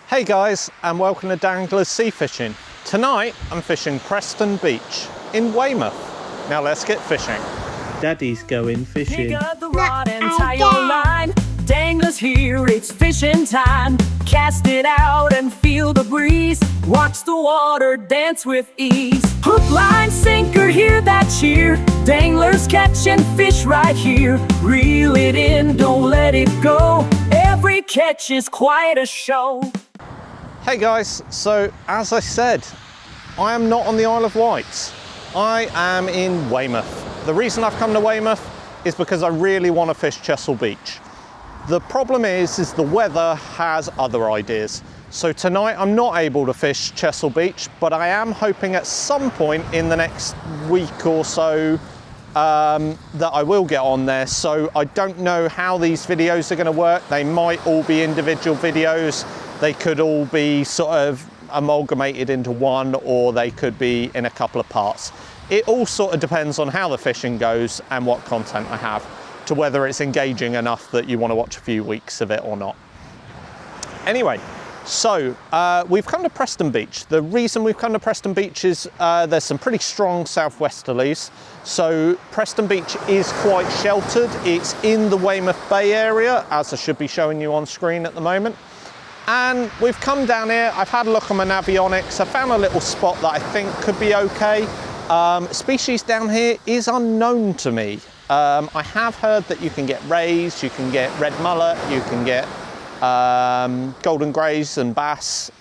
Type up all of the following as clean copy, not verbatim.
Hey guys, and welcome to Dan-gler's Sea Fishing. Tonight I'm fishing Preston Beach in Weymouth. Now let's get fishing. Daddy's going fishing. Pick up the rod and tie your line. Dan-gler's here, it's fishing time. Cast it out and feel the breeze. Watch the water dance with ease. Hook, line, sinker, hear that cheer. Dan-gler's catching fish right here. Reel it in, don't let it go. Every catch is quite a show. Hey guys, so as I said, I am not on the Isle of Wight. I am in Weymouth. The reason I've come to Weymouth is because I really want to fish Chesil Beach. The problem is the weather has other ideas. So tonight I'm not able to fish Chesil Beach, but I am hoping at some point in the next week or so that I will get on there. So I don't know how these videos are going to work. They might all be individual videos. They could all be sort of amalgamated into one, or they could be in a couple of parts. It all sort of depends on how the fishing goes and what content I have, to whether it's engaging enough that you want to watch a few weeks of it or not. Anyway, so we've come to Preston Beach. The reason we've come to Preston Beach is there's some pretty strong southwesterlies. So Preston Beach is quite sheltered. It's in the Weymouth Bay area, as I should be showing you on screen at the moment. And we've come down here, I've had a look on my Navionics, I found a little spot that I think could be okay. Species down here is unknown to me. I have heard that you can get rays, you can get red mullet, you can get golden greys and bass.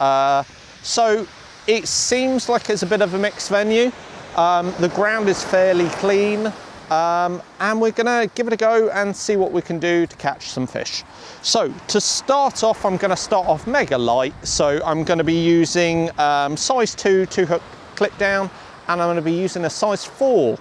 So it seems like it's a bit of a mixed venue. The ground is fairly clean. And we're gonna give it a go and see what we can do to catch some fish. So to start off, I'm gonna start off mega light. So I'm gonna be using size 2 hook clip down, and I'm gonna be using a size 4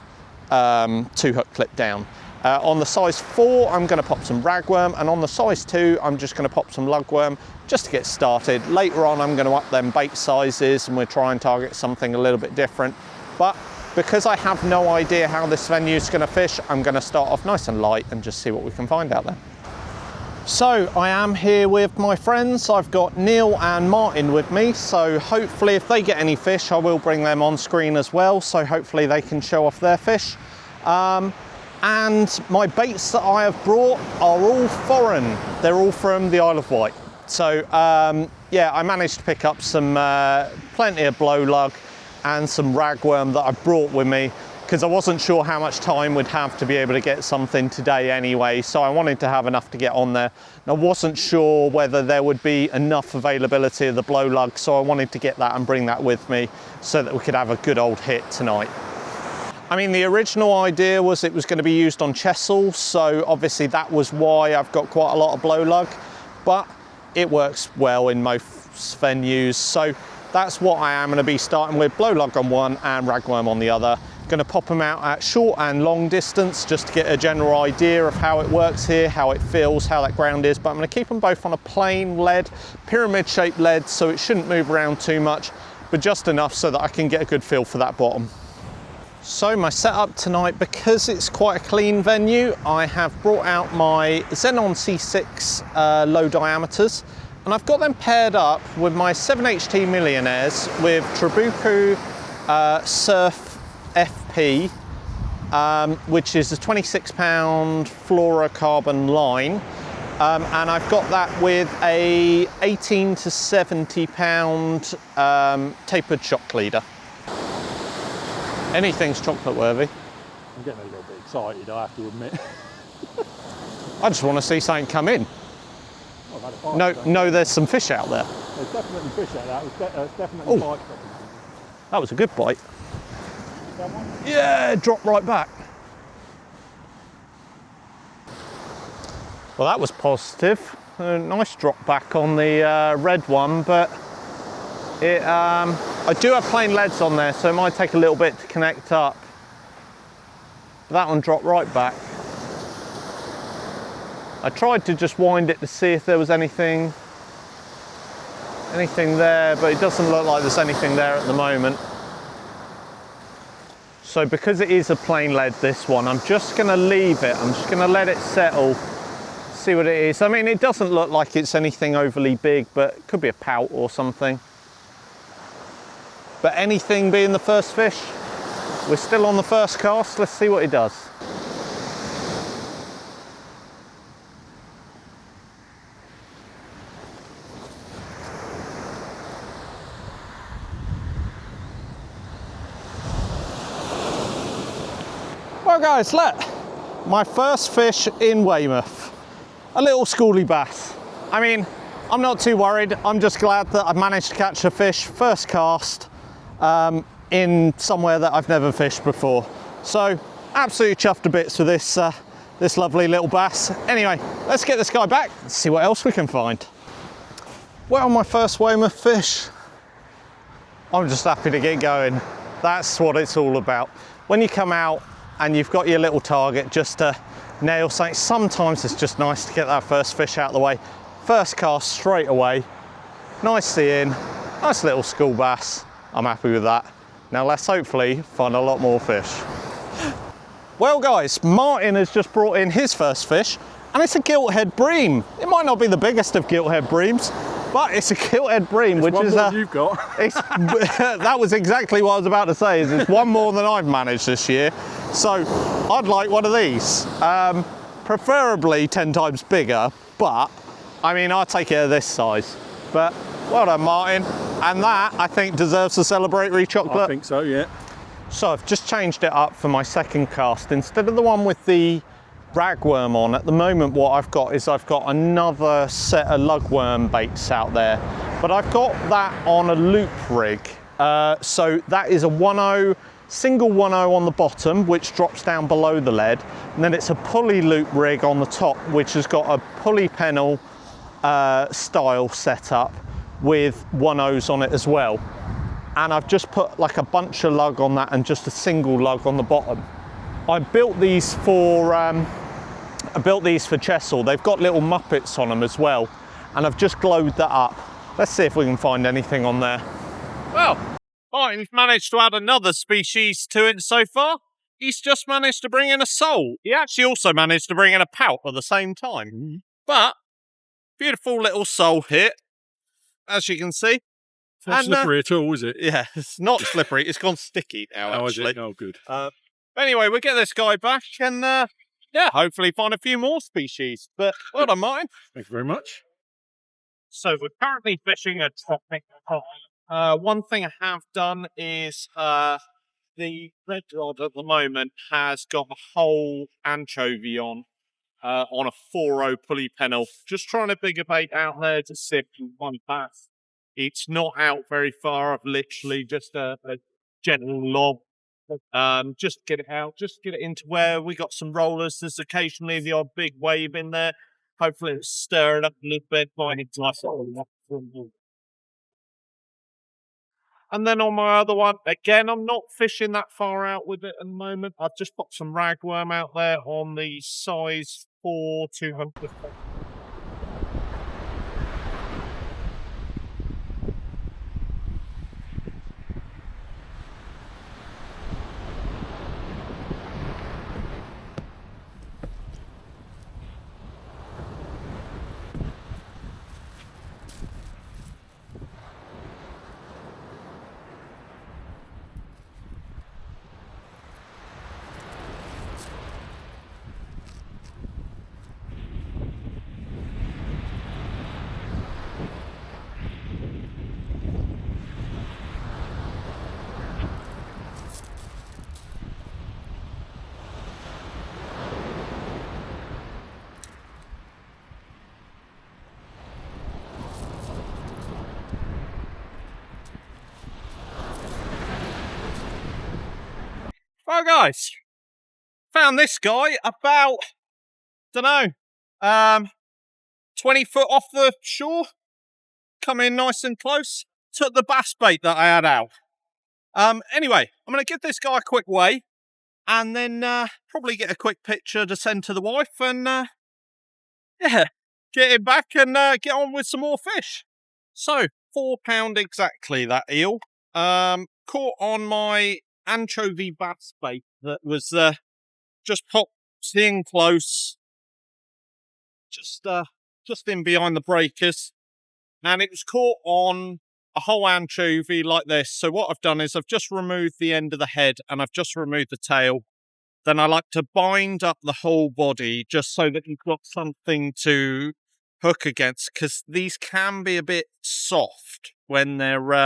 2 hook clip down. On the size 4, I'm gonna pop some ragworm, and on the size 2, I'm just gonna pop some lugworm just to get started. Later on, I'm gonna up them bait sizes and we'll try and target something a little bit different. But because I have no idea how this venue is going to fish, I'm going to start off nice and light and just see what we can find out there. So I am here with my friends. I've got Neil and Martin with me. So hopefully if they get any fish, I will bring them on screen as well. So hopefully they can show off their fish. And my baits that I have brought are all foreign. They're all from the Isle of Wight. So yeah, I managed to pick up some plenty of blow lug and some ragworm that I brought with me, because I wasn't sure how much time we'd have to be able to get something today anyway, so I wanted to have enough to get on there. And I wasn't sure whether there would be enough availability of the blow lug, so I wanted to get that and bring that with me so that we could have a good old hit tonight. I mean, the original idea was it was going to be used on Chesil, so obviously that was why I've got quite a lot of blow lug, but it works well in most venues. So that's what I am going to be starting with, blow lug on one and ragworm on the other. Going to pop them out at short and long distance just to get a general idea of how it works here, how it feels, how that ground is. But I'm going to keep them both on a plain lead, pyramid shaped lead, so it shouldn't move around too much, but just enough so that I can get a good feel for that bottom. So my setup tonight, because it's quite a clean venue, I have brought out my Xenon C6 low diameters. And I've got them paired up with my 7HT Millionaires with Trabuco Surf FP, which is a 26-pound fluorocarbon line. And I've got that with a 18 to 70 pound tapered shock leader. Anything's chocolate worthy. I'm getting a little bit excited, I have to admit. I just want to see something come in. No, there's some fish out there. There's definitely fish out there. There's definitely bite. That was a good bite. Yeah, dropped right back. Well, that was positive. A nice drop back on the red one, but I do have plain leads on there, so it might take a little bit to connect up. But that one dropped right back. I tried to just wind it to see if there was anything there, but it doesn't look like there's anything there at the moment. So because it is a plain lead, this one, I'm just going to leave it. I'm just going to let it settle See what it is. I mean, it doesn't look like it's anything overly big, but it could be a pout or something. But anything being the first fish, we're still on the first cast. Let's see what he does. Well guys, look, my first fish in Weymouth, a little schoolie bass. I mean, I'm not too worried. I'm just glad that I've managed to catch a fish first cast in somewhere that I've never fished before. So absolutely chuffed to bits with this, this lovely little bass. Anyway, let's get this guy back and see what else we can find. Well, my first Weymouth fish, I'm just happy to get going. That's what it's all about. When you come out and you've got your little target just to nail something, sometimes it's just nice to get that first fish out of the way. First cast straight away, nice seeing, nice little school bass. I'm happy with that. Now let's hopefully find a lot more fish. Well guys, Martin has just brought in his first fish, and it's a gilthead bream. It might not be the biggest of gilthead breams, but it's a gilthead bream, which is you've got. that was exactly what I was about to say. Is it's one more than I've managed this year, so I'd like one of these. Preferably 10 times bigger, but I mean, I'll take it at this size. But well done, Martin. And that, I think, deserves a celebratory chocolate. I think so, yeah. So I've just changed it up for my second cast. Instead of the one with the ragworm on, at the moment what I've got is I've got another set of lugworm baits out there. But I've got that on a loop rig. So that is a 1.0, single 1.0 on the bottom, which drops down below the lead. And then it's a pulley loop rig on the top, which has got a pulley pennel style setup with 1.0s on it as well. And I've just put like a bunch of lug on that and just a single lug on the bottom. I built these for Chesil. They've got little Muppets on them as well, and I've just glowed that up. Let's see if we can find anything on there. Well, Martin's managed to add another species to it so far. He's just managed to bring in a sole. He actually also managed to bring in a pout at the same time. But beautiful little sole hit, as you can see. It's not slippery at all, is it? Yeah, it's not slippery. It's gone sticky now, Oh, actually. is it? Oh, good. Anyway, we'll get this guy back and, yeah, hopefully find a few more species. But well done, Martin. Thank you very much. So we're currently fishing a tropic pond. One thing I have done is the red rod at the moment has got a whole anchovy on a 4.0 pulley pennel. Just trying to bigger bait out there to see if one pass. It's not out very far. I've literally just a gentle lob. Just get it out, just get it into where we got some rollers. There's occasionally the odd big wave in there. Hopefully it's stirring up a little bit. And then on my other one, again, I'm not fishing that far out with it at the moment. I've just put some ragworm out there on the size 4 200. Well, guys, found this guy about, don't know, 20 foot off the shore. Come in nice and close. Took the bass bait that I had out. Anyway, I'm going to give this guy a quick weigh and then probably get a quick picture to send to the wife and, yeah, get him back and get on with some more fish. So, £4 exactly, that eel. Caught on my anchovy bass bait that was just popped in close. just in behind the breakers, and it was caught on a whole anchovy like this. So what I've done is I've just removed the end of the head and I've just removed the tail. Then I like to bind up the whole body just so that you've got something to hook against, because these can be a bit soft when they're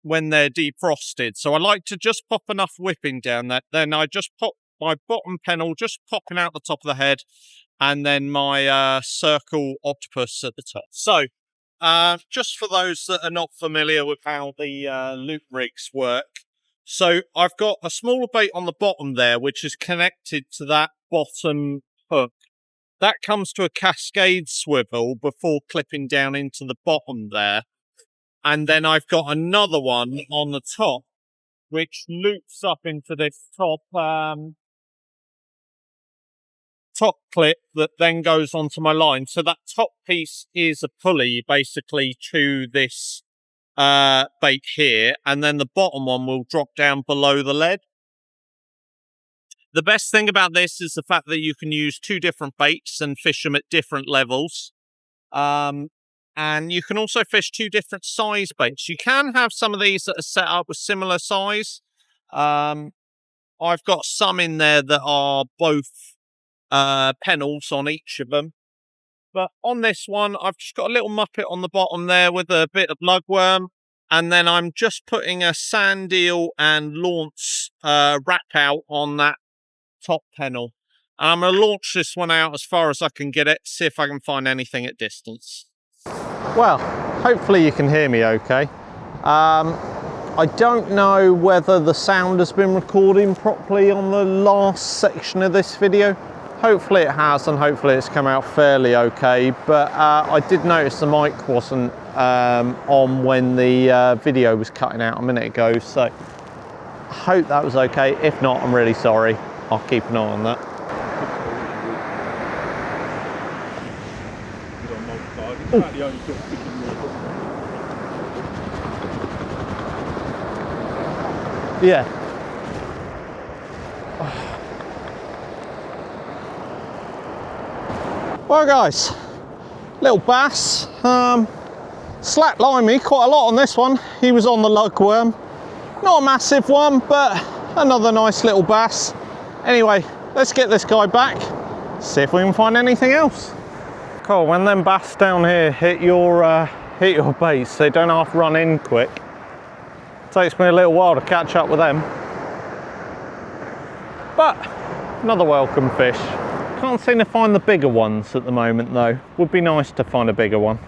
defrosted. So I like to just pop enough whipping down that. Then I just pop my bottom panel just popping out the top of the head, and then my circle octopus at the top. So just for those that are not familiar with how the loop rigs work, so I've got a smaller bait on the bottom there, which is connected to that bottom hook. That comes to a cascade swivel before clipping down into the bottom there. And then I've got another one on the top, which loops up into this top clip that then goes onto my line. So that top piece is a pulley basically to this bait here, and then the bottom one will drop down below the lead. The best thing about this is the fact that you can use two different baits and fish them at different levels. And you can also fish two different size baits. You can have some of these that are set up with similar size. I've got some in there that are both pennels on each of them. But on this one, I've just got a little muppet on the bottom there with a bit of lugworm. And then I'm just putting a sand eel and launch wrap out on that top pennel. And I'm going to launch this one out as far as I can get it, see if I can find anything at distance. Well, hopefully you can hear me okay. I don't know whether the sound has been recording properly on the last section of this video. Hopefully it has, and hopefully it's come out fairly okay, but I did notice the mic wasn't on when the video was cutting out a minute ago, so I hope that was okay. If not, I'm really sorry. I'll keep an eye on that. Yeah. Well guys, little bass, slack limey, quite a lot on this one. He was on the lugworm, not a massive one, but another nice little bass. Anyway, let's get this guy back, see if we can find anything else. Cool, when them bass down here hit your baits, they don't have to run in quick. Takes me a little while to catch up with them, but another welcome fish. Can't seem to find the bigger ones at the moment though. Would be nice to find a bigger one.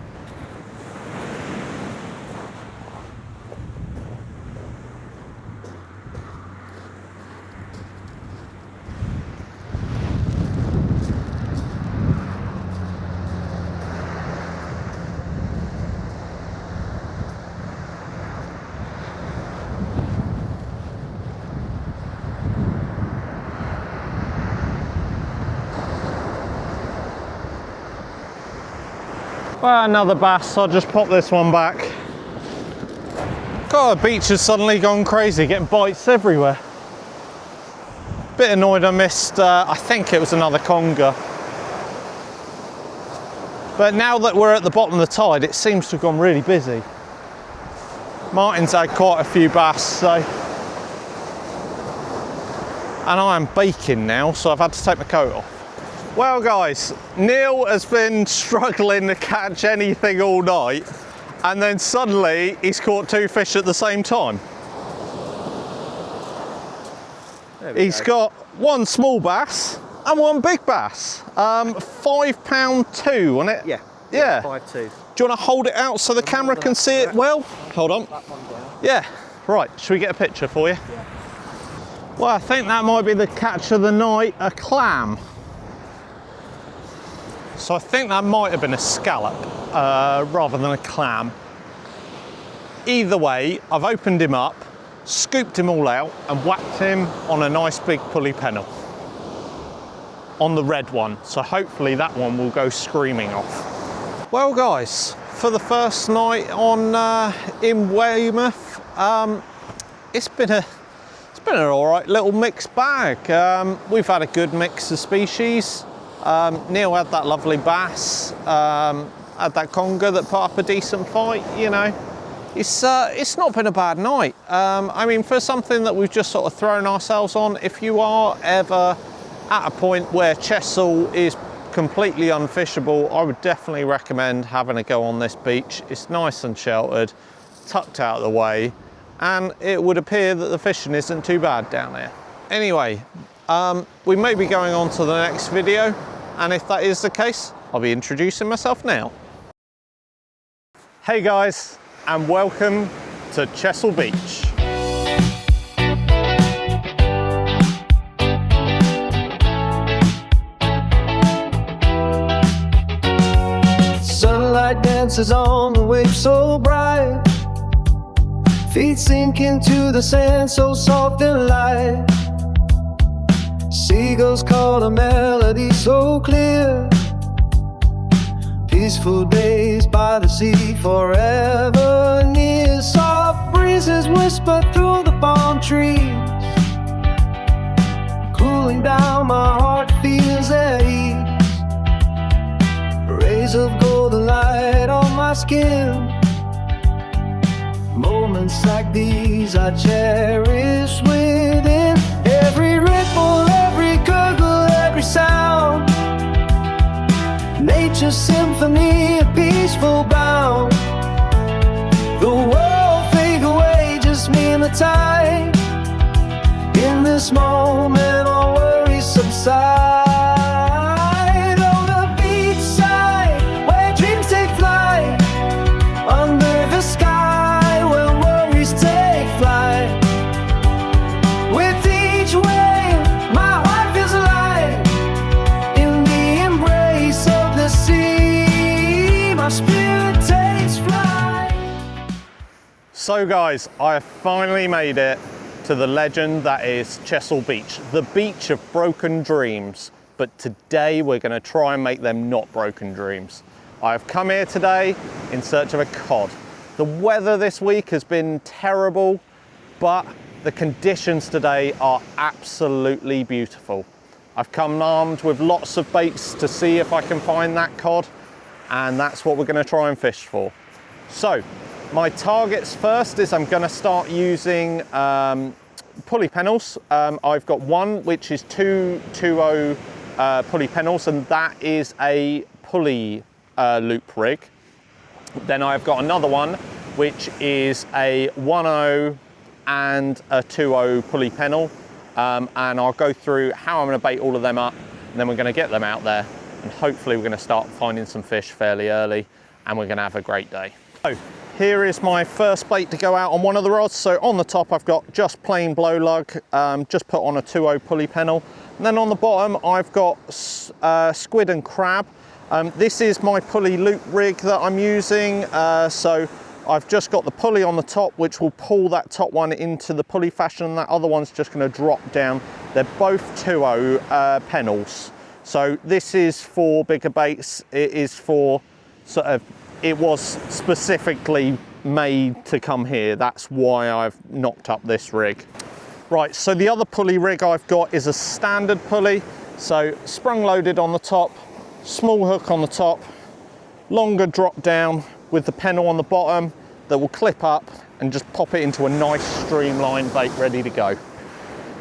Well, another bass, I'll just pop this one back. God, the beach has suddenly gone crazy, getting bites everywhere. Bit annoyed I missed, I think it was another conger. But now that we're at the bottom of the tide, it seems to have gone really busy. Martin's had quite a few bass, so. And I am baking now, so I've had to take my coat off. Well guys, Neil has been struggling to catch anything all night, and then suddenly he's caught two fish at the same time. He's got one small bass and one big bass. £5.2, wasn't it? Yeah. Yeah. 5.2. Do you want to hold it out so the camera can see it well? Hold on. Yeah, right, should we get a picture for you? Yeah. Well, I think that might be the catch of the night, a clam. So I think that might have been a scallop rather than a clam. Either way, I've opened him up, scooped him all out and whacked him on a nice big pulley pennel. On the red one, so hopefully that one will go screaming off. Well guys, for the first night on in Weymouth, it's been an all right little mixed bag. We've had a good mix of species. Neil had that lovely bass, had that conger that put up a decent fight, you know. It's not been a bad night. I mean, for something that we've just sort of thrown ourselves on, if you are ever at a point where Chesil is completely unfishable, I would definitely recommend having a go on this beach. It's nice and sheltered, tucked out of the way, and it would appear that the fishing isn't too bad down here. Anyway, we may be going on to the next video, and if that is the case, I'll be introducing myself now. Hey guys, and welcome to Chesil Beach. Sunlight dances on the waves so bright, feet sink into the sand so soft and light. Seagulls call a melody so clear, peaceful days by the sea forever near. Soft breezes whisper through the palm trees, cooling down, my heart feels at ease. Rays of golden light on my skin, moments like these I cherish within. Every ripple, every gurgle, every sound, nature's symphony, a peaceful bound. The world fade away, just me and the tide. In this moment all worries subside. On the beach side, where dreams take flight, under the sky where worries take flight. With each wave my heart feels alive, in the embrace of the sea my spirit takes flight. So guys, I have finally made it to the legend that is Chesil Beach, the beach of broken dreams. But today we're going to try and make them not broken dreams. I've come here today in search of a cod. The weather this week has been terrible, but the conditions today are absolutely beautiful. I've come armed with lots of baits to see if I can find that cod, and that's what we're going to try and fish for. So my targets first is I'm going to start using pulley pennels. I've got one which is 220 pulley pennels, and that is a pulley loop rig. Then I've got another one which is a 10 and a 20 pulley pennel, and I'll go through how I'm going to bait all of them up, and then we're going to get them out there, and hopefully we're going to start finding some fish fairly early, and we're going to have a great day. So here is my first bait to go out on one of the rods. So on the top I've got just plain blow lug, just put on a 20 pulley pennel, and then on the bottom I've got squid and crab. This is my pulley loop rig that I'm using. So I've just got the pulley on the top which will pull that top one into the pulley fashion, and that other one's just going to drop down. They're both 20 pennels. So this is for bigger baits. It is for sort of, it was specifically made to come here. That's why I've knocked up this rig. Right, so the other pulley rig I've got is a standard pulley. So sprung loaded on the top, small hook on the top, longer drop down with the pennel on the bottom that will clip up and just pop it into a nice streamlined bait ready to go.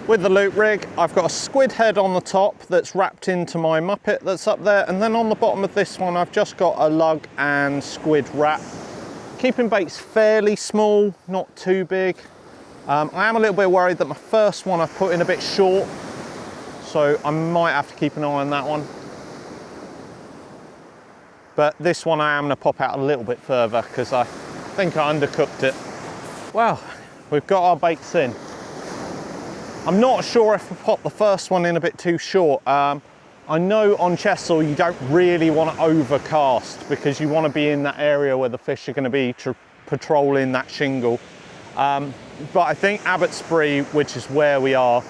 With the loop rig, I've got a squid head on the top that's wrapped into my muppet that's up there, and then on the bottom of this one I've just got a lug and squid wrap. Keeping baits fairly small, not too big. I am a little bit worried that my first one I've put in a bit short, so I might have to keep an eye on that one. But this one I am going to pop out a little bit further because I think I undercooked it. Well, we've got our baits in. I'm not sure if I popped the first one in a bit too short. I know on Chesil you don't really want to overcast because you want to be in that area where the fish are going to be patrolling that shingle. But I think Abbotsbury, which is where we are,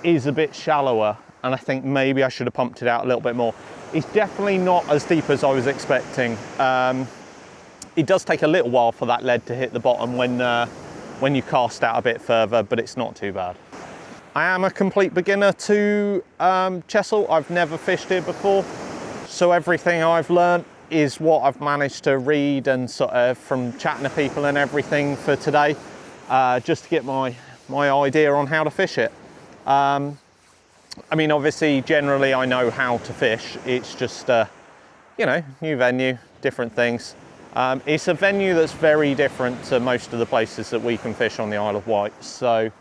is a bit shallower, and I think maybe I should have pumped it out a little bit more. It's definitely not as deep as I was expecting. It does take a little while for that lead to hit the bottom when you cast out a bit further, but it's not too bad. I am a complete beginner to Chesil. I've never fished here before, so everything I've learned is what I've managed to read and sort of from chatting to people and everything for today, just to get my idea on how to fish it. I mean, obviously, generally I know how to fish. It's just, you know, new venue, different things. It's a venue that's very different to most of the places that we can fish on the Isle of Wight. So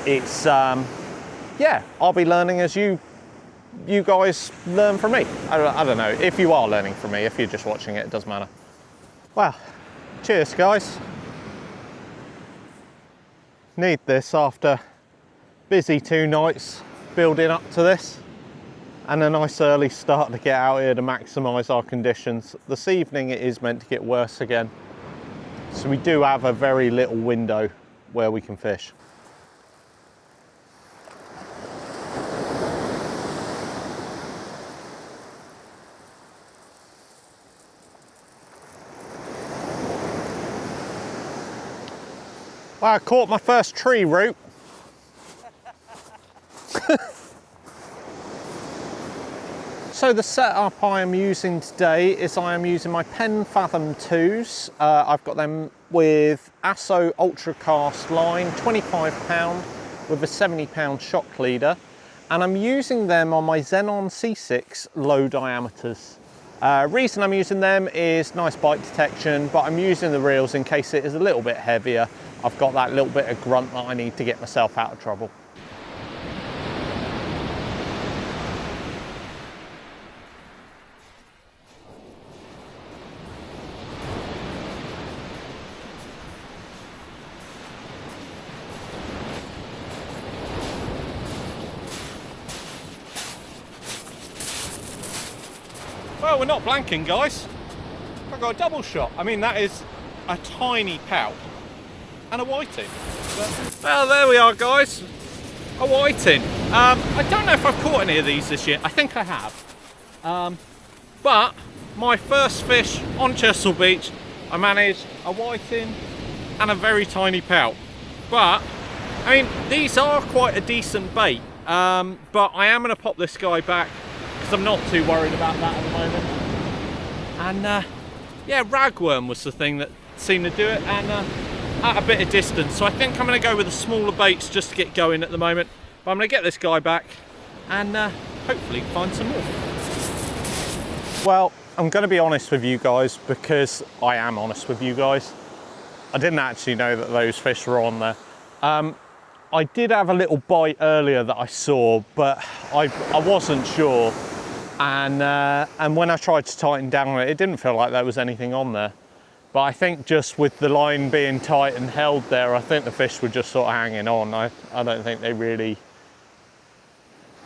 it's, yeah, I'll be learning as you guys learn from me. I don't know, if you are learning from me, if you're just watching it, it doesn't matter. Well, cheers guys. Need this after busy 2 nights building up to this, and a nice early start to get out here to maximise our conditions. This evening it is meant to get worse again, so we do have a very little window where we can fish. Well, I caught my first tree root. So the setup I am using today is I am using my Pen Fathom 2s. I've got them with Asso Ultra Cast line, 25 pound with a 70 pound shock leader. And I'm using them on my Xenon C6 low diameters. Reason I'm using them is nice bite detection, but I'm using the reels in case it is a little bit heavier. I've got that little bit of grunt that I need to get myself out of trouble. Well, we're not blanking, guys. I've got a double shot. I mean, that is a tiny pout and a whiting. Well, there we are, guys. A whiting. I don't know if I've caught any of these this year. I think I have. But my first fish on Chesil Beach, I managed a whiting and a very tiny pout. But, I mean, these are quite a decent bait. But I am going to pop this guy back, because I'm not too worried about that at the moment. And yeah, ragworm was the thing that seemed to do it, and at a bit of distance. So I think I'm going to go with the smaller baits just to get going at the moment. But I'm going to get this guy back and hopefully find some more. Well, I'm going to be honest with you guys, because I am honest with you guys. I didn't actually know that those fish were on there. I did have a little bite earlier that I saw, but I wasn't sure. And when I tried to tighten down on it, it didn't feel like there was anything on there. But I think just with the line being tight and held there, I think the fish were just sort of hanging on. I don't think they really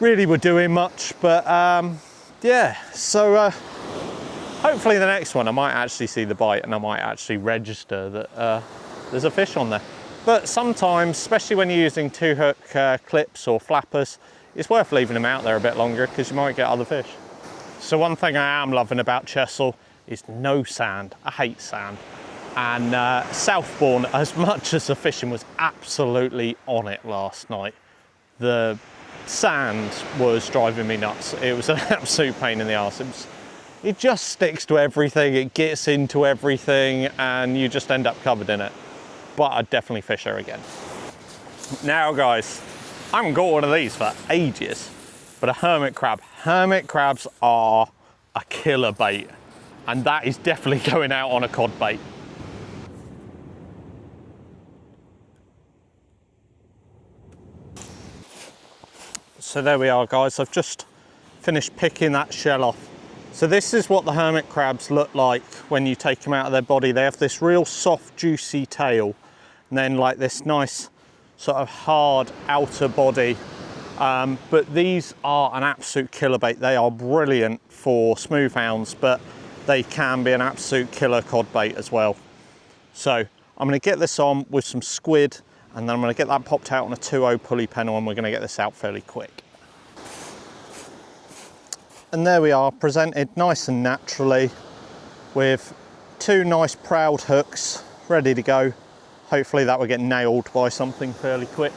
were doing much. But yeah, so hopefully the next one I might actually see the bite and I might actually register that there's a fish on there. But sometimes, especially when you're using 2-hook clips or flappers, it's worth leaving them out there a bit longer, because you might get other fish. So one thing I am loving about Chesil is no sand. I hate sand. And Southbourne, as much as the fishing was absolutely on it last night, the sand was driving me nuts. It was an absolute pain in the arse. It just sticks to everything, it gets into everything, and you just end up covered in it. But I'd definitely fish there again. Now guys, I haven't got one of these for ages, but a hermit crab. Hermit crabs are a killer bait, and that is definitely going out on a cod bait. So there we are guys, I've just finished picking that shell off. So this is what the hermit crabs look like when you take them out of their body. They have this real soft, juicy tail, and then like this nice sort of hard outer body. But these are an absolute killer bait. They are brilliant for smoothhounds, but they can be an absolute killer cod bait as well. So I'm going to get this on with some squid, and then I'm going to get that popped out on a 2.0 pulley pennel, and we're going to get this out fairly quick. And there we are, presented nice and naturally with 2 nice proud hooks ready to go. Hopefully that will get nailed by something fairly quick.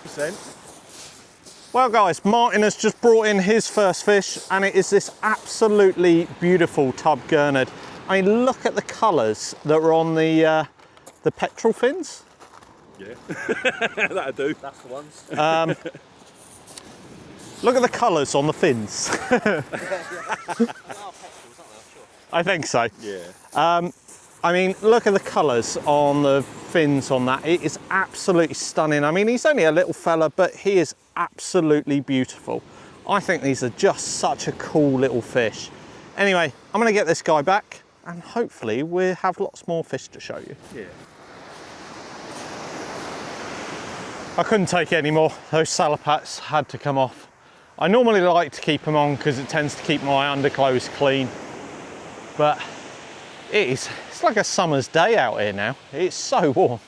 100%. Well guys, Martin has just brought in his first fish and it is this absolutely beautiful tub gurnard. I mean, look at the colours that are on the petrol fins. Yeah, that'll do. That's the ones. Look at the colours on the fins. I think so. Yeah. I mean, look at the colours on the fins on that. It is absolutely stunning. I mean, he's only a little fella, but he is absolutely beautiful. I think these are just such a cool little fish. Anyway, I'm going to get this guy back and hopefully we'll have lots more fish to show you. Yeah. I couldn't take it anymore. Those salapats had to come off. I normally like to keep them on because it tends to keep my underclothes clean, but it's like a summer's day out here now. It's so warm.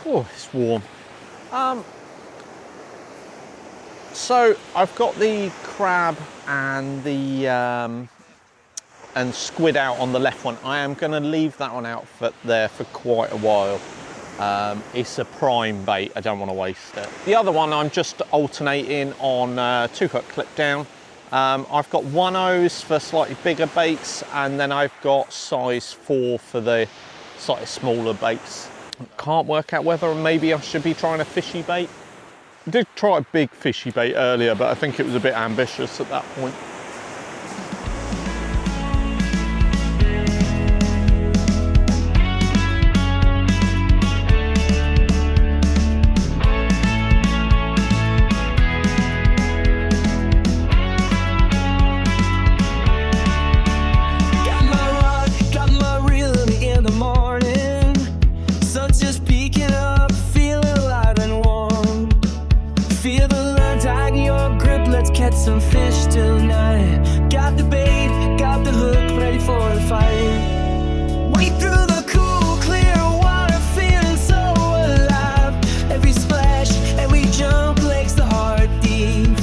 Oh, it's warm. So I've got the crab and the and squid out on the left one. I am going to leave that one out there for quite a while. It's a prime bait, I don't want to waste it. The other one I'm just alternating on 2-hook clip down. I've got 1/0s for slightly bigger baits and then I've got size 4 for the slightly smaller baits. Can't work out whether maybe I should be trying a fishy bait. I did try a big fishy bait earlier, but I think it was a bit ambitious at that point. Some fish tonight. Got the bait, got the hook, ready for the fight. Wade through the cool, clear water, feeling so alive. Every splash, every jump makes the heart deep.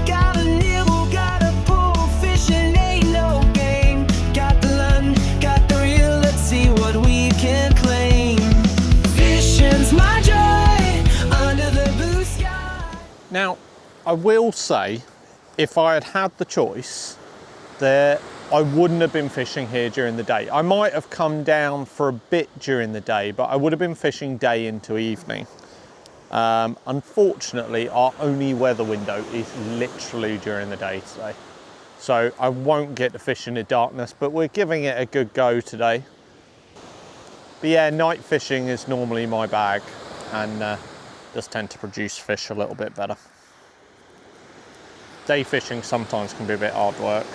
Got a nibble, got a pull, fishing ain't no game. Got the line, got the reel, let's see what we can claim. Fishing's my joy, under the blue sky. Now, I will say, if I had had the choice, I wouldn't have been fishing here during the day. I might have come down for a bit during the day, but I would have been fishing day into evening. Unfortunately, our only weather window is literally during the day today. So I won't get to fish in the darkness, but we're giving it a good go today. But yeah, night fishing is normally my bag and does tend to produce fish a little bit better. Day fishing sometimes can be a bit hard work.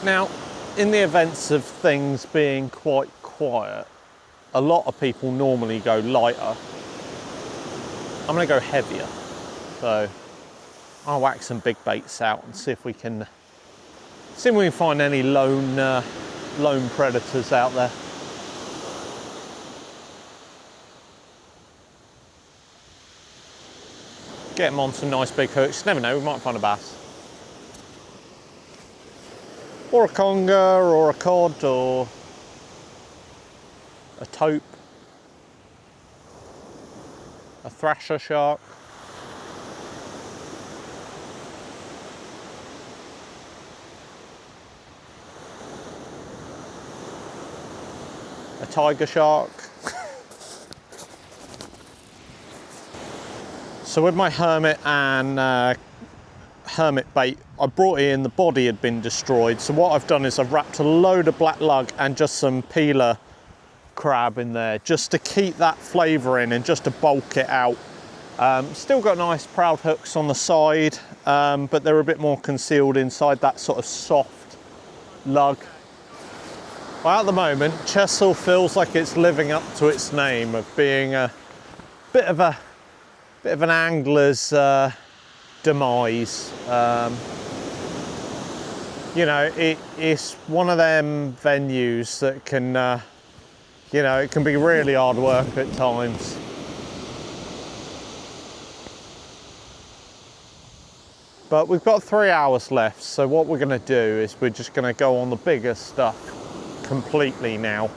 Now, in the events of things being quite quiet, a lot of people normally go lighter. I'm going to go heavier. So I'll whack some big baits out and see if we can find any lone predators out there. Get them on some nice big hooks. Never know, we might find a bass. Or a conger, or a cod, or a taupe. A thrasher shark. A tiger shark. So with my hermit and hermit bait, I brought it in, the body had been destroyed. So what I've done is I've wrapped a load of black lug and just some peeler crab in there, just to keep that flavour in and just to bulk it out. Still got nice proud hooks on the side, but they're a bit more concealed inside that sort of soft lug. Well, at the moment, Chesil feels like it's living up to its name of being a bit of an angler's demise. You know, it's one of them venues that can, you know, it can be really hard work at times. But we've got 3 hours left, so what we're going to do is we're just going to go on the bigger stuff completely now.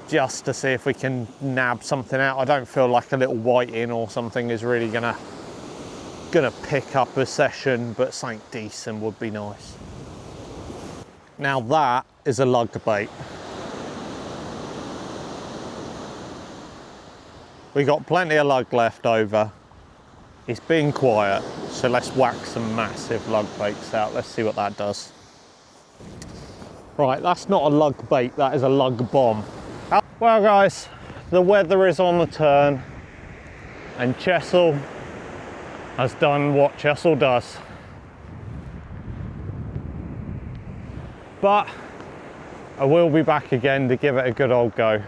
just to see if we can nab something out. I don't feel like a little whiting or something is really gonna pick up a session, but something decent would be nice. Now that is a lug bait. We got plenty of lug left over. It's been quiet, so let's whack some massive lug baits out. Let's see what that does. Right, that's not a lug bait, that is a lug bomb. Well guys, the weather is on the turn and Chesil has done what Chesil does. But I will be back again to give it a good old go.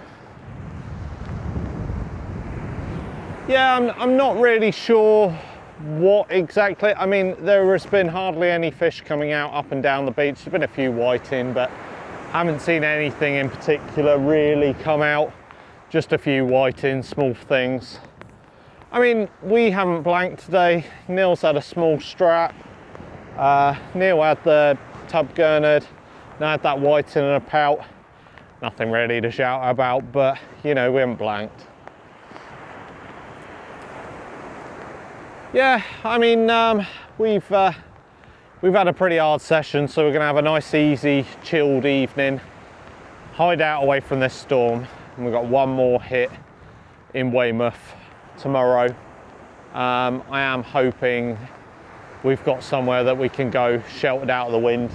Yeah, I'm not really sure what exactly. I mean, there has been hardly any fish coming out up and down the beach. There's been a few whiting, but I haven't seen anything in particular really come out. Just a few whiting, small things. I mean, we haven't blanked today. Neil's had a small strap. Neil had the tub gurnard. And I had that whiting and a pout. Nothing really to shout about, but you know, we haven't blanked. Yeah, I mean, we've had a pretty hard session, so we're gonna have a nice, easy, chilled evening. Hide out away from this storm. And we've got one more hit in Weymouth tomorrow. I am hoping we've got somewhere that we can go sheltered out of the wind.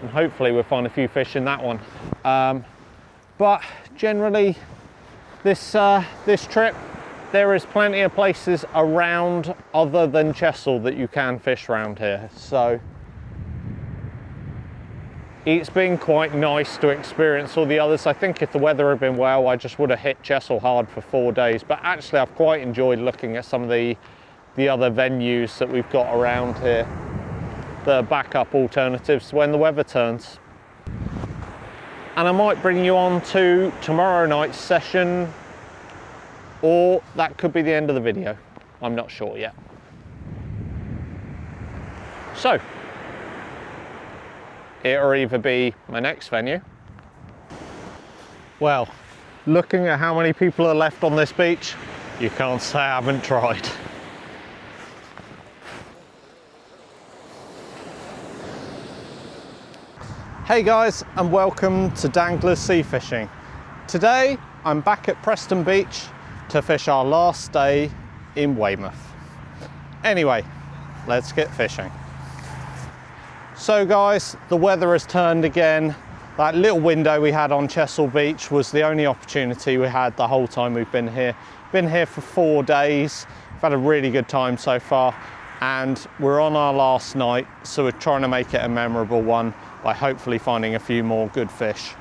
And hopefully we'll find a few fish in that one. But generally, this trip, there is plenty of places around other than Chesil that you can fish around here. So it's been quite nice to experience all the others. I think if the weather had been well, I just would have hit Chesil hard for 4 days. But actually, I've quite enjoyed looking at some of the other venues that we've got around here, the backup alternatives when the weather turns. And I might bring you on to tomorrow night's session, or that could be the end of the video. I'm not sure yet. So, it'll either be my next venue. Well, looking at how many people are left on this beach, you can't say I haven't tried. Hey guys, and welcome to Dan-gler Sea Fishing. Today, I'm back at Preston Beach to fish our last day in Weymouth. Anyway, let's get fishing. So guys, the weather has turned again. That little window we had on Chesil Beach was the only opportunity we had the whole time we've been here. Been here for 4 days. We've had a really good time so far, and we're on our last night, so we're trying to make it a memorable one by hopefully finding a few more good fish.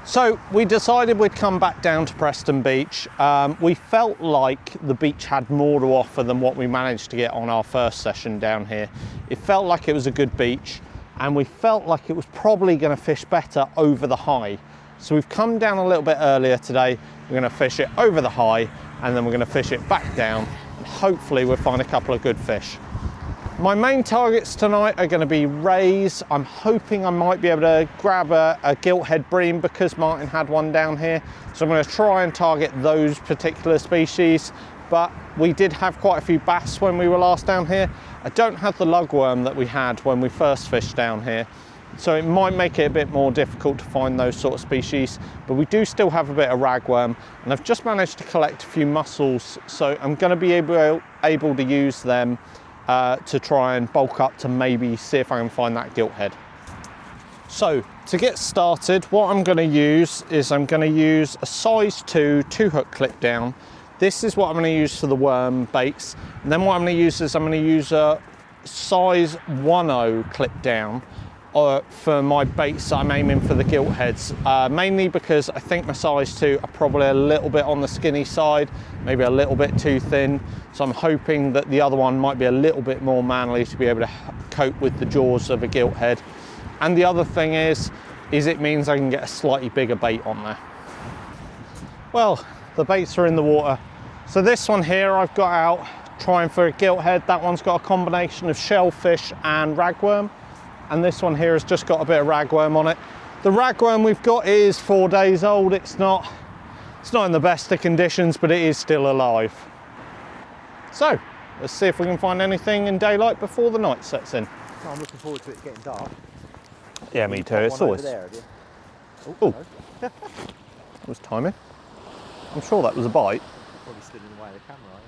So we decided we'd come back down to Preston Beach. We felt like the beach had more to offer than what we managed to get on our first session down here. It felt like it was a good beach, and we felt like it was probably going to fish better over the high. So we've come down a little bit earlier today. We're going to fish it over the high, and then we're going to fish it back down, and hopefully we'll find a couple of good fish. My main targets tonight are going to be rays. I'm hoping I might be able to grab a gilthead bream because Martin had one down here. So I'm going to try and target those particular species. But we did have quite a few bass when we were last down here. I don't have the lugworm that we had when we first fished down here, so it might make it a bit more difficult to find those sort of species. But we do still have a bit of ragworm, and I've just managed to collect a few mussels, so I'm going to be able to use them to try and bulk up to maybe see if I can find that gilthead. So to get started, what I'm going to use is I'm going to use a size 2 2-hook clip down. This is what I'm going to use for the worm baits. And then what I'm going to use is I'm going to use a size 1/0 clip down for my baits that I'm aiming for the giltheads. Mainly because I think my size 2 are probably a little bit on the skinny side, maybe a little bit too thin. So I'm hoping that the other one might be a little bit more manly to be able to cope with the jaws of a gilthead. And the other thing is it means I can get a slightly bigger bait on there. Well, the baits are in the water. So this one here I've got out trying for a gilthead. That one's got a combination of shellfish and ragworm. And this one here has just got a bit of ragworm on it. The ragworm we've got is 4 days old. It's not in the best of conditions, but it is still alive. So let's see if we can find anything in daylight before the night sets in. Oh, I'm looking forward to it getting dark. Yeah, me too. It's always. There, have you? Oh, that was timing. I'm sure that was a bite. Probably stood in the way of the camera, are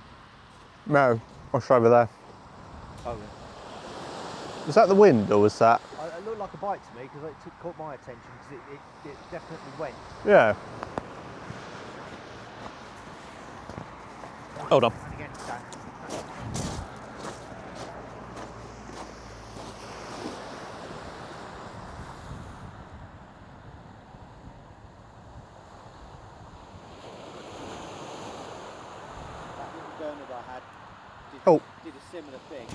you? No, it's over there. Oh, yeah. Was that the wind or was that? It looked like a bite to me because it caught my attention because it definitely went. Yeah. Hold on. And again, Dan. That little gurnard I had did a similar thing,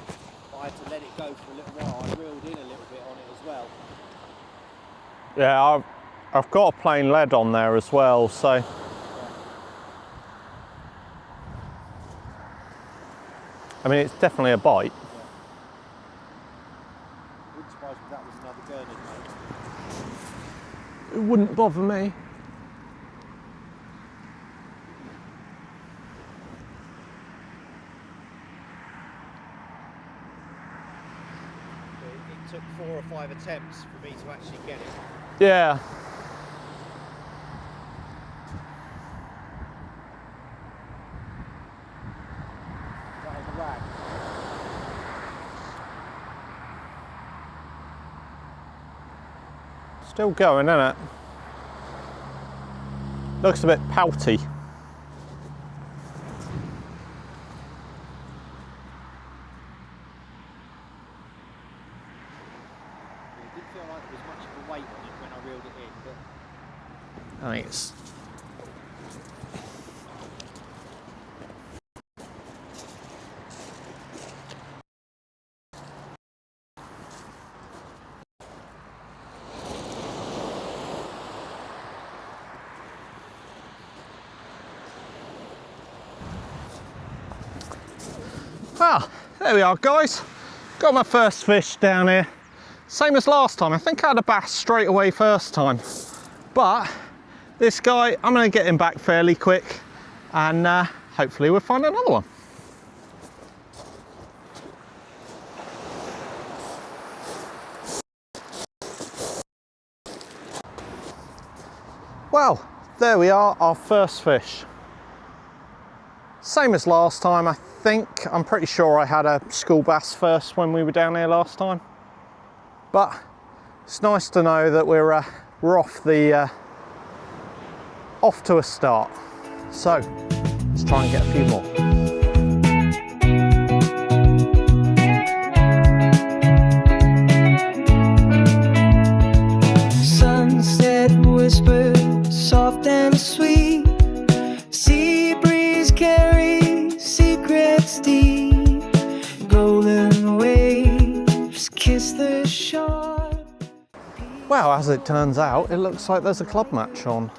but I had to let it go for a little while. I reeled in a little bit on it as well. Yeah, I've got a plain lead on there as well, so. I mean, it's definitely a bite. Wouldn't surprise me if that was another gurnard, mate. It wouldn't bother me. It took 4 or 5 attempts for me to actually get it. Yeah. That was a rag. Still going, isn't it? Looks a bit pouty. It didn't feel like there was much of a weight on it when I reeled it in, but I think it's. Well, there we are, guys. Got my first fish down here. Same as last time. I think I had a bass straight away first time. But this guy, I'm going to get him back fairly quick and hopefully we'll find another one. Well, there we are, our first fish. Same as last time, I think. I'm pretty sure I had a school bass first when we were down here last time. But it's nice to know that we're off to a start. So let's try and get a few more. Sunset whisper, soft and sweet. Sea breeze carries secrets deep. Golden waves kiss the shore. Well, as it turns out, it looks like there's a club match on.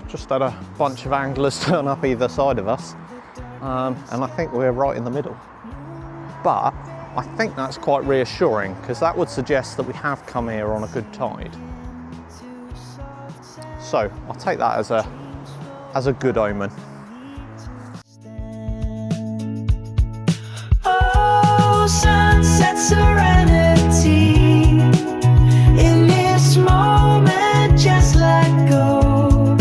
Just had a bunch of anglers turn up either side of us, and I think we're right in the middle. But I think that's quite reassuring because that would suggest that we have come here on a good tide. So I'll take that as a good omen. Oh, sunset serenity. In this moment, just let go.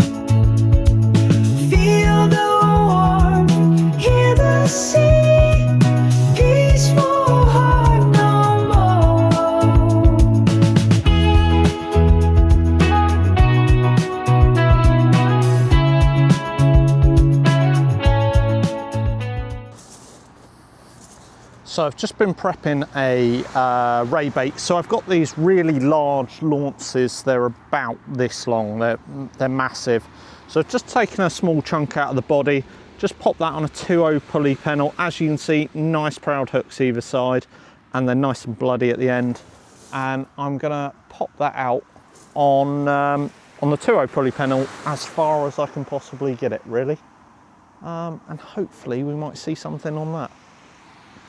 Feel the warmth, hear the sea. Peaceful heart, no more. So I've just been prepping a ray bait. So I've got these really large launces. They're about this long. They're massive. So I've just taken a small chunk out of the body, just pop that on a 2/0 pulley pennel. As you can see, nice proud hooks either side, and they're nice and bloody at the end. And I'm gonna pop that out on the 2/0 pulley pennel as far as I can possibly get it, really. And hopefully we might see something on that.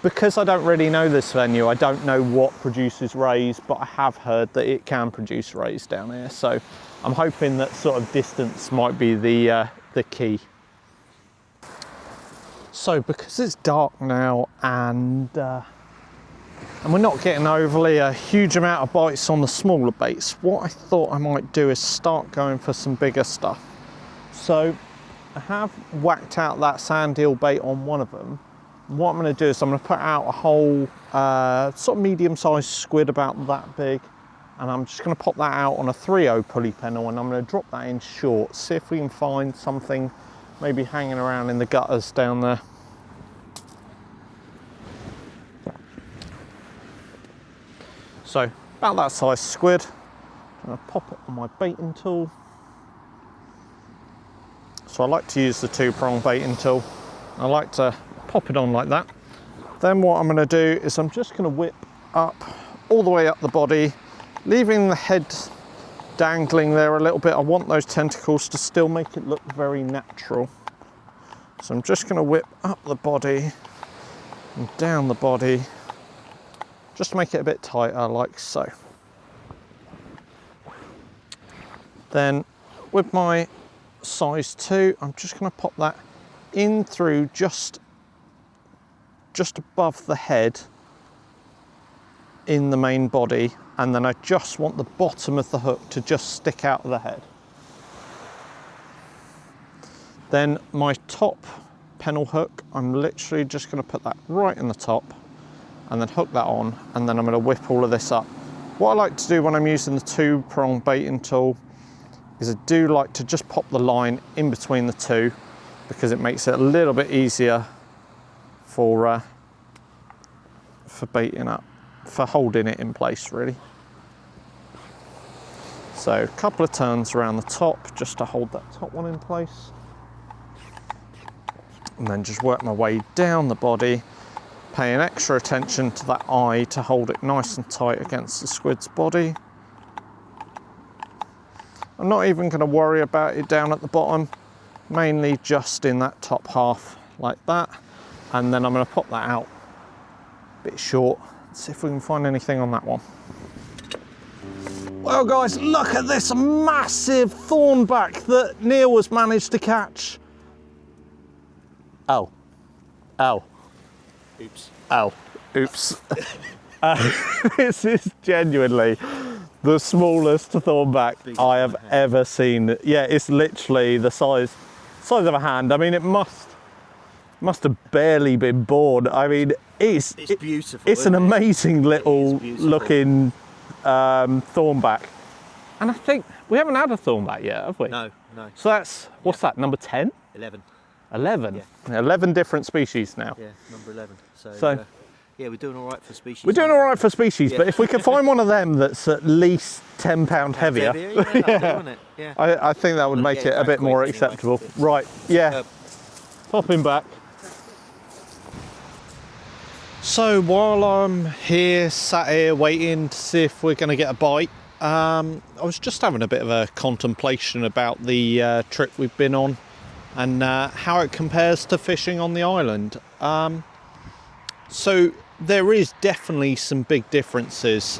because I don't really know this venue, I don't know what produces rays, but I have heard that it can produce rays down here. So I'm hoping that sort of distance might be the key. So because it's dark now and we're not getting overly a huge amount of bites on the smaller baits, what I thought I might do is start going for some bigger stuff. So I have whacked out that sand eel bait on one of them. What I'm going to do is I'm going to put out a whole sort of medium-sized squid about that big, and I'm just going to pop that out on a 3/0 pulley pennel, and I'm going to drop that in short, see if we can find something maybe hanging around in the gutters down there. So about that size squid, I'm going to pop it on my baiting tool. So I like to use the 2-prong baiting tool. I like to pop it on like that. Then what I'm going to do is I'm just going to whip up all the way up the body, leaving the head dangling there a little bit. I want those tentacles to still make it look very natural. So I'm just going to whip up the body and down the body, just to make it a bit tighter, like so. Then with my size 2, I'm just going to pop that in through just above the head in the main body, and then I just want the bottom of the hook to just stick out of the head. Then my top pennel hook, I'm literally just going to put that right in the top and then hook that on, and then I'm going to whip all of this up. What I like to do when I'm using the 2-prong baiting tool is I do like to just pop the line in between the two, because it makes it a little bit easier for baiting up, for holding it in place really. So a couple of turns around the top just to hold that top one in place, and then just work my way down the body, paying extra attention to that eye to hold it nice and tight against the squid's body. I'm not even going to worry about it down at the bottom, mainly just in that top half like that, and then I'm going to pop that out a bit short, see if we can find anything on that one. Well guys, look at this massive thornback that Neil has managed to catch. Oh, Oops. Oops. This is genuinely the smallest thornback I have ever seen. Yeah, it's literally the size of a hand. I mean, it must have barely been born. I mean, it's beautiful. It's an amazing little looking thornback. And I think we haven't had a thornback yet, have we? No. So that's, what's that, number 10? 11. 11? Yeah. 11 different species now. Yeah, number 11. So yeah, we're doing all right for species. we're doing all right for species, but if we could find one of them that's at least 10 pound heavier, Yeah. I think that would make it a bit more acceptable. Right, yeah. Popping back. So while I'm sat here waiting to see if we're going to get a bite, I was just having a bit of a contemplation about the trip we've been on and how it compares to fishing on the island. So there is definitely some big differences.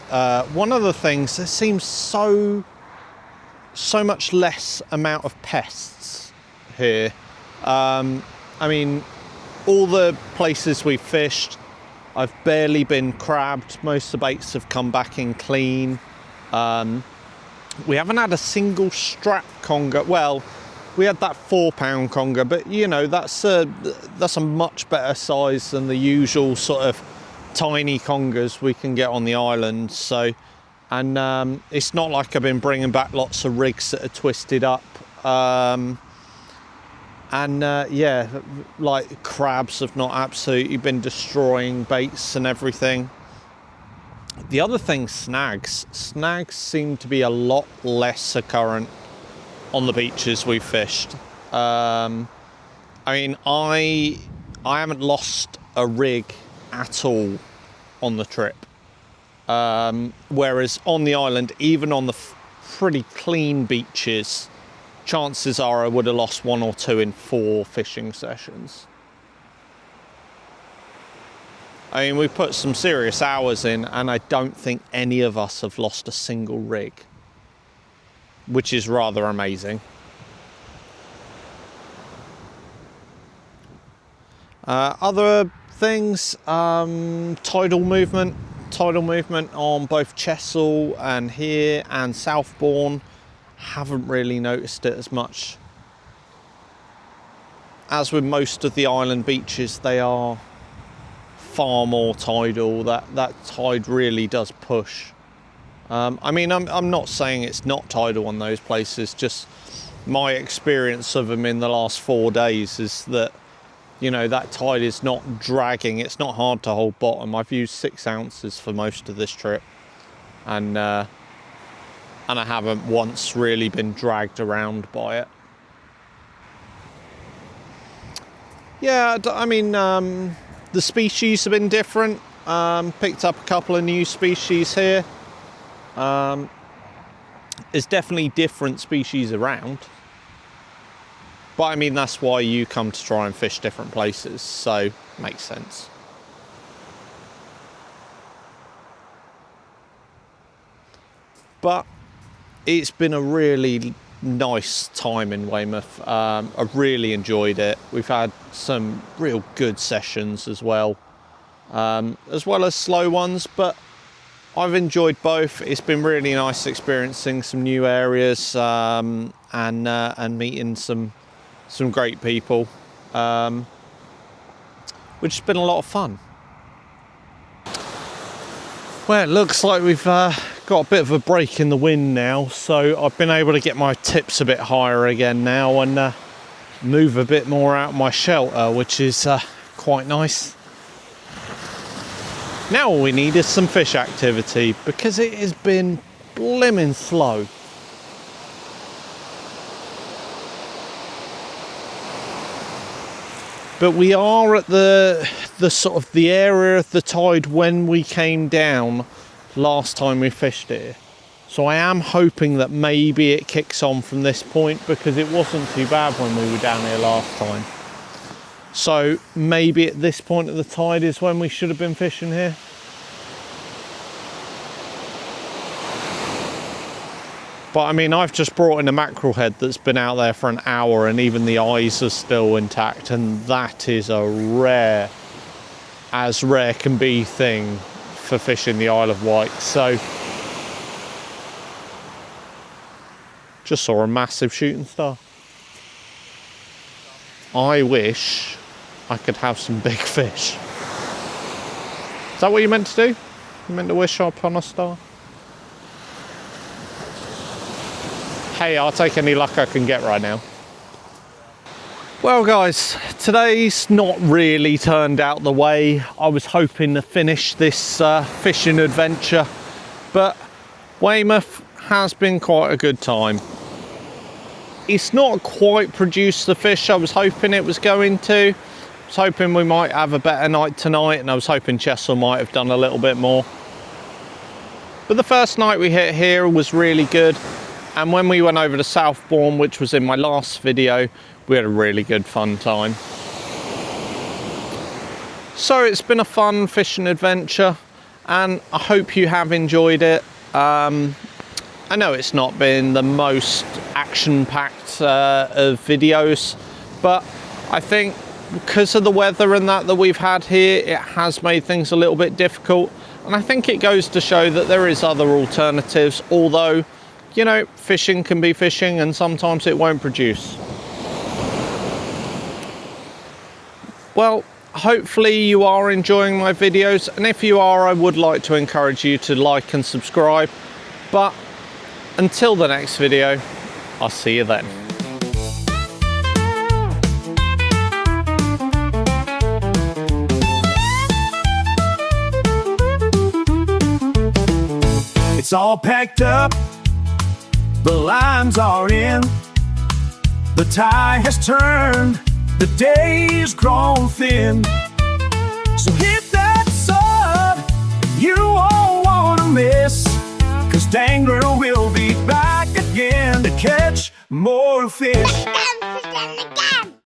One of the things, there seems so much less amount of pests here. I mean, all the places we've fished, I've barely been crabbed. Most of the baits have come back in clean. We haven't had a single strap conger. Well, we had that 4-pound conger, but you know, that's a much better size than the usual sort of tiny congers we can get on the island. So, and it's not like I've been bringing back lots of rigs that are twisted up. Yeah, like crabs have not absolutely been destroying baits and everything. The other thing, snags seem to be a lot less occurrent on the beaches we fished. I mean, I haven't lost a rig at all on the trip. Whereas on the island, even on the pretty clean beaches, chances are I would have lost 1 or 2 in 4 fishing sessions. I mean, we put some serious hours in, and I don't think any of us have lost a single rig, which is rather amazing. Other things, tidal movement on both Chesil and here and Southbourne. Haven't really noticed it as much. As with most of the island beaches, they are far more tidal. That tide really does push. I mean, I'm not saying it's not tidal on those places, just my experience of them in the last 4 days is that, you know, that tide is not dragging. It's not hard to hold bottom. I've used 6 ounces for most of this trip, and I haven't once really been dragged around by it. Yeah, I mean, the species have been different. Picked up a couple of new species here. There's definitely different species around. But I mean, that's why you come to try and fish different places, so makes sense. But it's been a really nice time in Weymouth. I've really enjoyed it. We've had some real good sessions as well as slow ones, but I've enjoyed both. It's been really nice experiencing some new areas and meeting some great people, which has been a lot of fun. Well, it looks like we've got a bit of a break in the wind now, so I've been able to get my tips a bit higher again now and move a bit more out of my shelter, which is quite nice. Now all we need is some fish activity, because it has been blimmin' slow. But we are at the sort of the area of the tide when we came down last time we fished here. So I am hoping that maybe it kicks on from this point, because it wasn't too bad when we were down here last time. So maybe at this point of the tide is when we should have been fishing here. But I mean, I've just brought in a mackerel head that's been out there for an hour, and even the eyes are still intact, and that is a rare can be thing for fishing the Isle of Wight. So just saw a massive shooting star. I wish I could have some big fish. Is that what you meant to do? You meant to wish upon a star? Hey, I'll take any luck I can get right now. Well guys, today's not really turned out the way I was hoping to finish this fishing adventure, but Weymouth has been quite a good time. It's not quite produced the fish I was hoping it was going to. I was hoping we might have a better night tonight, and I was hoping Chesil might have done a little bit more. But the first night we hit here was really good. And when we went over to Southbourne, which was in my last video, we had a really good fun time. So it's been a fun fishing adventure, and I hope you have enjoyed it. I know it's not been the most action-packed of videos, but I think because of the weather and that we've had here, it has made things a little bit difficult. And I think it goes to show that there is other alternatives, although, you know, fishing can be fishing and sometimes it won't produce. Well, hopefully you are enjoying my videos, and if you are, I would like to encourage you to like and subscribe. But until the next video, I'll see you then. It's all packed up, the lines are in, the tide has turned, the day's grown thin. So hit that sub, you won't want to miss, 'cause Dan-gler will be back again to catch more fish.